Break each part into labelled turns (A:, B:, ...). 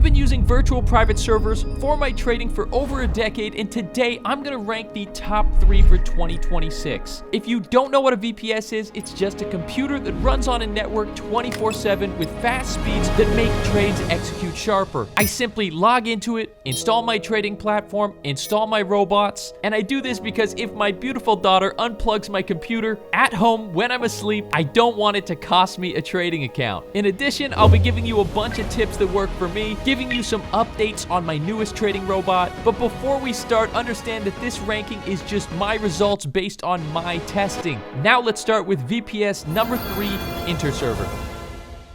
A: I've been using virtual private servers for my trading for over a decade, and today I'm going to rank the top 3 for 2026. If you don't know what a VPS is, it's just a computer that runs on a network 24/7 with fast speeds that make trades execute sharper. I simply log into it, install my trading platform, install my robots, and I do this because if my beautiful daughter unplugs my computer at home when I'm asleep, I don't want it to cost me a trading account. In addition, I'll be giving you a bunch of tips that work for me, giving you some updates on my newest trading robot. But before we start, understand that this ranking is just my results based on my testing. Now let's start with VPS number 3, Interserver.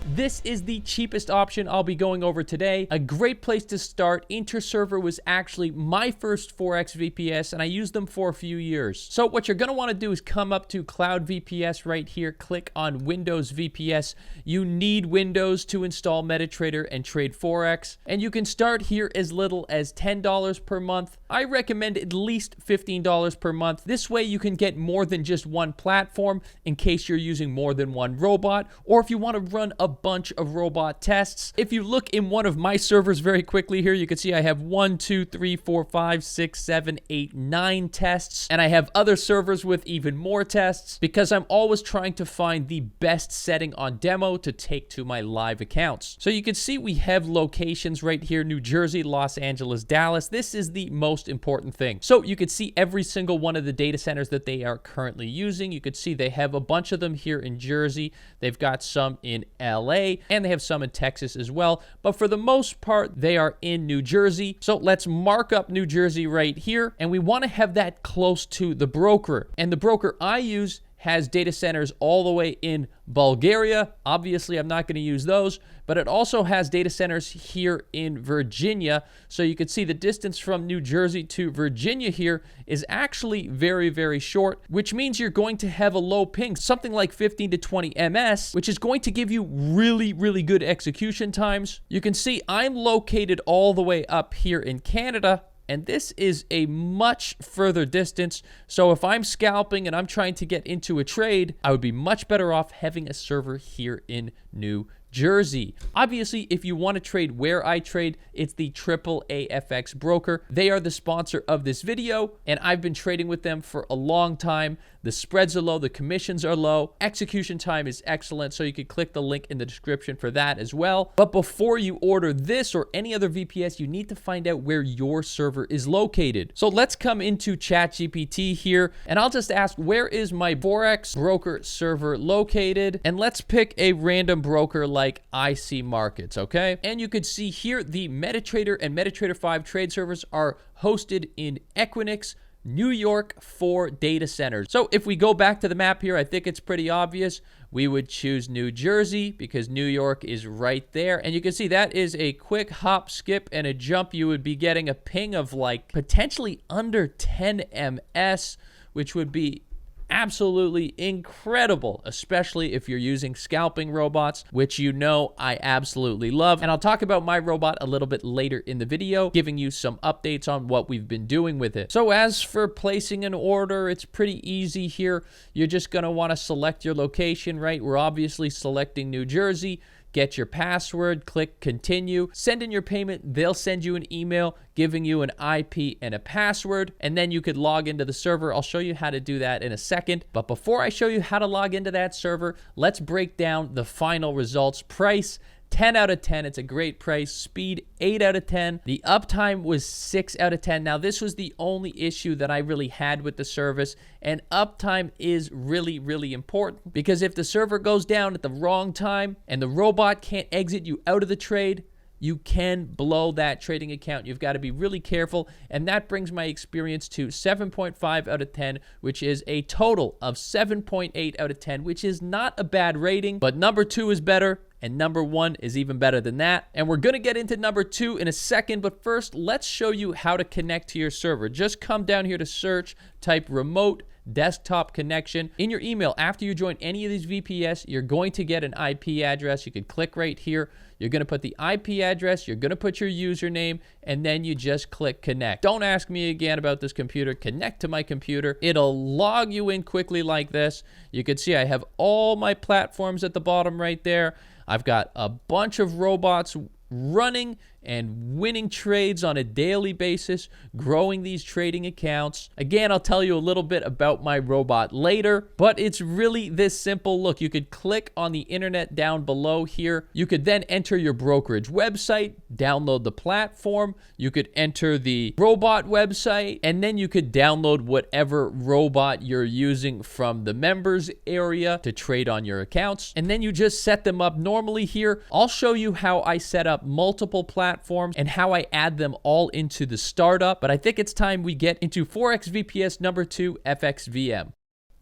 A: This is the cheapest option I'll be going over today. A great place to start. Interserver was actually my first Forex VPS, and I used them for a few years. So what you're going to want to do is come up to Cloud VPS right here, click on Windows VPS. You need Windows to install MetaTrader and trade Forex, and you can start here as little as $10 per month. I recommend at least $15 per month. This way you can get more than just one platform in case you're using more than one robot, or if you want to run a bunch of robot tests. If you look in one of my servers very quickly here, you can see I have 1, 2, 3, 4, 5, 6, 7, 8, 9 tests, and I have other servers with even more tests because I'm always trying to find the best setting on demo to take to my live accounts. So you can see we have locations right here: New Jersey, Los Angeles, Dallas. This is the most important thing. So you can see every single one of the data centers that they are currently using. You could see they have a bunch of them here in Jersey. They've got some in LA, and they have some in Texas as well, but for the most part they are in New Jersey. So let's mark up New Jersey right here, and we want to have that close to the broker. And the broker I use has data centers all the way in Bulgaria. Obviously, I'm not going to use those, but it also has data centers here in Virginia. So you can see the distance from New Jersey to Virginia here is actually very, very short, which means you're going to have a low ping, something like 15 to 20 ms, which is going to give you really, really good execution times. You can see I'm located all the way up here in Canada, and this is a much further distance. So if I'm scalping and I'm trying to get into a trade, I would be much better off having a server here in New Jersey. Obviously, if you want to trade where I trade, it's the AAA FX broker. They are the sponsor of this video, and I've been trading with them for a long time. The spreads are low, the commissions are low, execution time is excellent, so you can click the link in the description for that as well. But before you order this or any other VPS, you need to find out where your server is located. So let's come into ChatGPT here, and I'll just ask, where is my Forex broker server located? And let's pick a random broker like IC Markets, okay? And you could see here the MetaTrader and MetaTrader 5 trade servers are hosted in Equinix, New York, 4 data centers. So if we go back to the map here, I think it's pretty obvious. We would choose New Jersey because New York is right there. And you can see that is a quick hop, skip, and a jump. You would be getting a ping of like potentially under 10 ms, which would be absolutely incredible, especially if you're using scalping robots, which you know I absolutely love. And I'll talk about my robot a little bit later in the video, giving you some updates on what we've been doing with it. So as for placing an order, it's pretty easy here. You're just going to want to select your location, right? We're obviously selecting New Jersey. Get your password, click continue, send in your payment. They'll send you an email giving you an IP and a password, and then you could log into the server. I'll show you how to do that in a second. But before I show you how to log into that server, let's break down the final results. Price, 10 out of 10. It's a great price. Speed, 8 out of 10. The uptime was 6 out of 10. Now, this was the only issue that I really had with the service, and uptime is really, really important because if the server goes down at the wrong time and the robot can't exit you out of the trade, you can blow that trading account. You've got to be really careful, and that brings my experience to 7.5 out of 10, which is a total of 7.8 out of 10, which is not a bad rating, but number 2 is better, and number 1 is even better than that. And we're going to get into number 2 in a second, but first, let's show you how to connect to your server. Just come down here to search, type remote desktop connection. In your email, after you join any of these VPS, you're going to get an IP address. You can click right here. You're going to put the IP address, you're going to put your username, and then you just click connect. Don't ask me again about this computer. Connect to my computer. It'll log you in quickly like this. You can see I have all my platforms at the bottom right there. I've got a bunch of robots running, and winning trades on a daily basis, growing these trading accounts. Again, I'll tell you a little bit about my robot later, but it's really this simple. Look, you could click on the internet down below here. You could then enter your brokerage website, download the platform. You could enter the robot website, and then you could download whatever robot you're using from the members area to trade on your accounts. And then you just set them up normally here. I'll show you how I set up multiple platforms and how I add them all into the startup. But I think it's time we get into Forex VPS number 2, FXVM.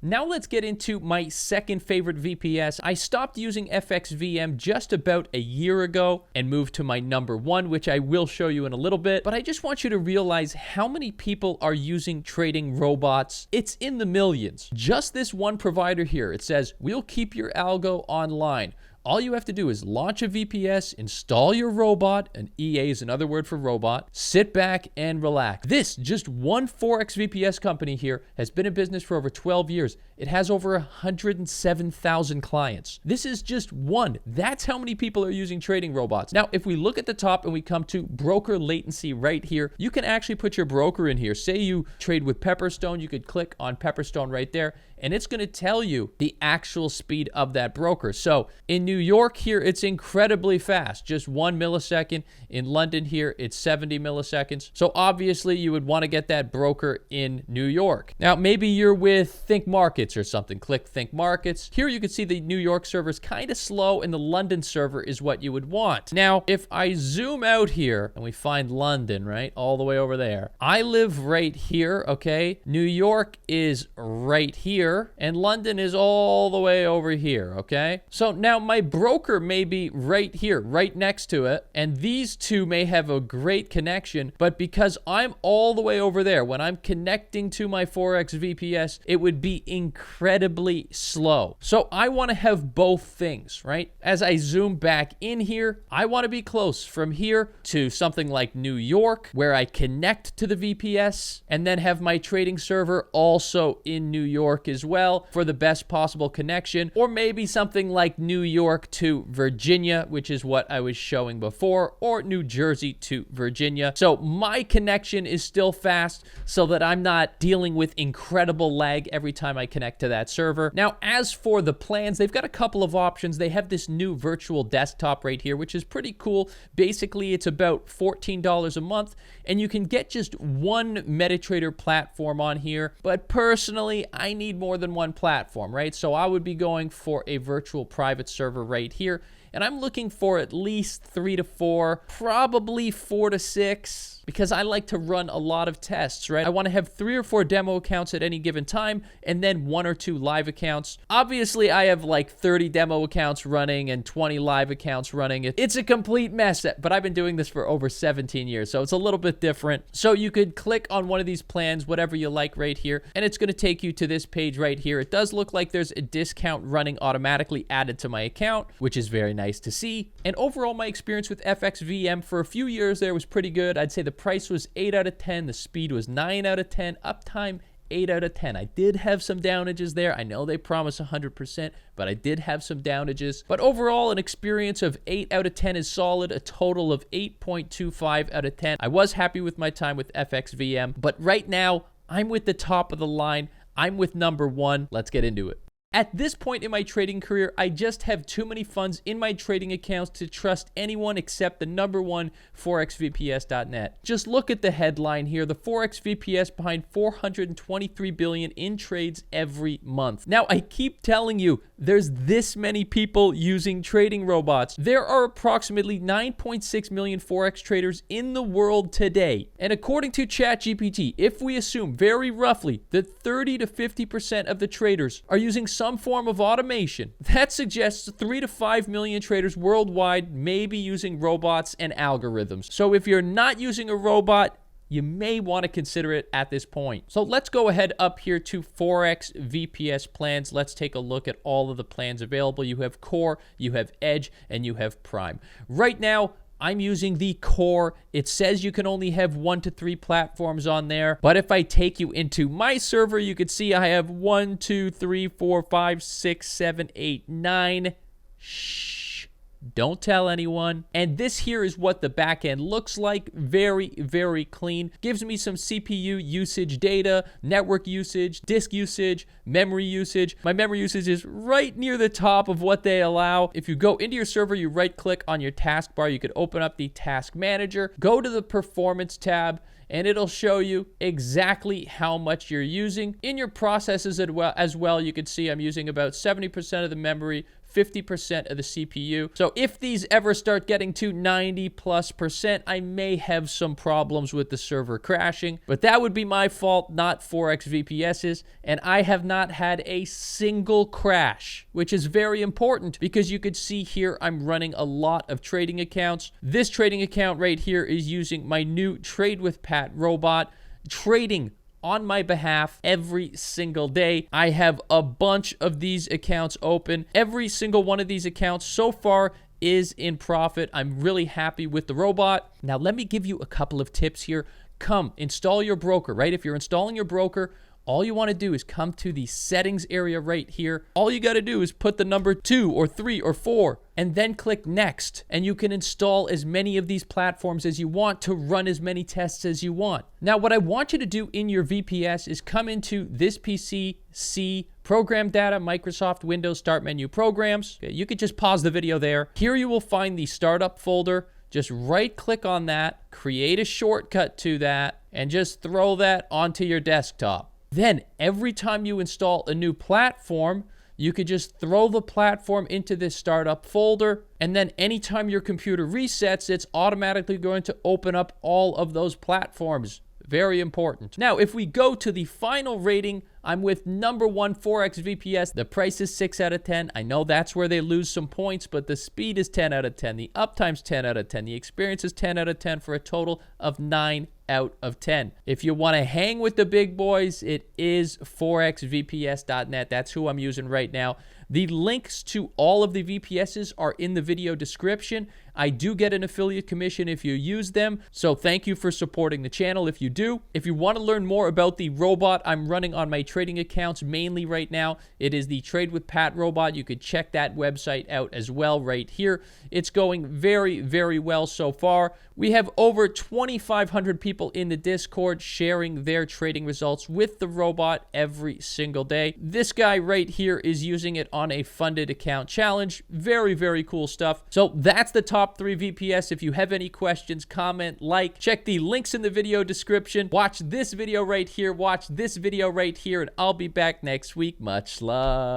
A: Now let's get into my second favorite VPS. I stopped using FXVM just about a year ago and moved to my number 1, which I will show you in a little bit. But I just want you to realize how many people are using trading robots. It's in the millions. Just this one provider here, it says, we'll keep your algo online. All you have to do is launch a VPS, install your robot, an EA is another word for robot, sit back and relax. This, just one Forex VPS company here, has been in business for over 12 years. It has over 107,000 clients. This is just one. That's how many people are using trading robots. Now, if we look at the top and we come to broker latency right here, you can actually put your broker in here. Say you trade with Pepperstone, you could click on Pepperstone right there, and it's going to tell you the actual speed of that broker. So in New York here, it's incredibly fast, just 1 millisecond. In London here, it's 70 milliseconds. So obviously you would want to get that broker in New York. Now, maybe you're with Think Markets or something. Click Think Markets. Here you can see the New York server is kind of slow and the London server is what you would want. Now, if I zoom out here and we find London, right, all the way over there. I live right here, okay? New York is right here. And London is all the way over here, okay? So now my broker may be right here, right next to it, and these two may have a great connection, but because I'm all the way over there, when I'm connecting to my Forex VPS, it would be incredibly slow. So I want to have both things, right? As I zoom back in here, I want to be close from here to something like New York, where I connect to the VPS, and then have my trading server also in New York as well for the best possible connection, or maybe something like New York to Virginia, which is what I was showing before, or New Jersey to Virginia. So my connection is still fast so that I'm not dealing with incredible lag every time I connect to that server. Now, as for the plans, they've got a couple of options. They have this new virtual desktop right here, which is pretty cool. Basically, it's about $14 a month, and you can get just one MetaTrader platform on here. But personally, I need more than one platform, right? So I would be going for a virtual private server right here. And I'm looking for at least 3 to 4, probably 4 to 6. Because I like to run a lot of tests, right? I want to have 3 or 4 demo accounts at any given time, and then 1 or 2 live accounts. Obviously, I have like 30 demo accounts running and 20 live accounts running. It's a complete mess, but I've been doing this for over 17 years, so it's a little bit different. So you could click on one of these plans, whatever you like right here, and it's going to take you to this page right here. It does look like there's a discount running automatically added to my account, which is very nice to see. And overall, my experience with FXVM for a few years there was pretty good. I'd say the price was 8 out of 10, the speed was 9 out of 10, uptime 8 out of 10. I did have some downages there. I know they promise 100%, but I did have some downages. But overall, an experience of 8 out of 10 is solid, a total of 8.25 out of 10. I was happy with my time with FXVM, but right now, I'm with the top of the line. I'm with number 1. Let's get into it. At this point in my trading career, I just have too many funds in my trading accounts to trust anyone except the number 1, ForexVPS.net. Just look at the headline here, the Forex VPS behind 423 billion in trades every month. Now, I keep telling you, there's this many people using trading robots. There are approximately 9.6 million Forex traders in the world today. And according to ChatGPT, if we assume very roughly that 30 to 50% of the traders are using some form of automation, that suggests 3 to 5 million traders worldwide may be using robots and algorithms. So if you're not using a robot, you may want to consider it at this point. So let's go ahead up here to Forex VPS plans. Let's take a look at all of the plans available. You have Core, you have Edge, and you have Prime. Right now, I'm using the Core. It says you can only have 1 to 3 platforms on there. But if I take you into my server, you can see I have 1, 2, 3, 4, 5, 6, 7, 8, 9. Shh. Don't tell anyone. And this here is what the back end looks like. Very, very clean. Gives me some CPU usage data, network usage, disk usage, memory usage. My memory usage is right near the top of what they allow. If you go into your server, you right click on your taskbar, you could open up the task manager, go to the performance tab, and it'll show you exactly how much you're using. In your processes as well, you can see I'm using about 70% of the memory, 50% of the CPU. So if these ever start getting to 90+%, I may have some problems with the server crashing, but that would be my fault, not Forex VPS's, and I have not had a single crash, which is very important because you could see here I'm running a lot of trading accounts. This trading account right here is using my new Trade with Pat robot, trading on my behalf every single day. I have a bunch of these accounts open. Every single one of these accounts so far is in profit. I'm really happy with the robot. Now, let me give you a couple of tips here. Come, install your broker, right? If you're installing your broker, all you want to do is come to the settings area right here. All you got to do is put the number 2 or 3 or 4 and then click next. And you can install as many of these platforms as you want to run as many tests as you want. Now, what I want you to do in your VPS is come into this PC, C, Program Data, Microsoft Windows Start Menu Programs. Okay, you could just pause the video there. Here you will find the startup folder. Just right click on that, create a shortcut to that, and just throw that onto your desktop. Then every time you install a new platform, you could just throw the platform into this startup folder, and then anytime your computer resets, it's automatically going to open up all of those platforms. Very important. Now, if we go to the final rating, I'm with number 1 Forex VPS. The price is 6 out of 10. I know that's where they lose some points, but the speed is 10 out of 10. The uptime's 10 out of 10. The experience is 10 out of 10 for a total of 9 out of 10. If you want to hang with the big boys, it is forexvps.net. That's who I'm using right now. The links to all of the VPSs are in the video description. I do get an affiliate commission if you use them, so thank you for supporting the channel if you do. If you want to learn more about the robot I'm running on my trading accounts mainly right now, it is the Trade with Pat robot. You could check that website out as well right here. It's going very, very well so far. We have over 2,500 people in the Discord sharing their trading results with the robot every single day. This guy right here is using it on a funded account challenge. Very, very cool stuff. So that's the top 3 VPS. If you have any questions, comment, like, check the links in the video description. Watch this video right here. Watch this video right here, and I'll be back next week. Much love.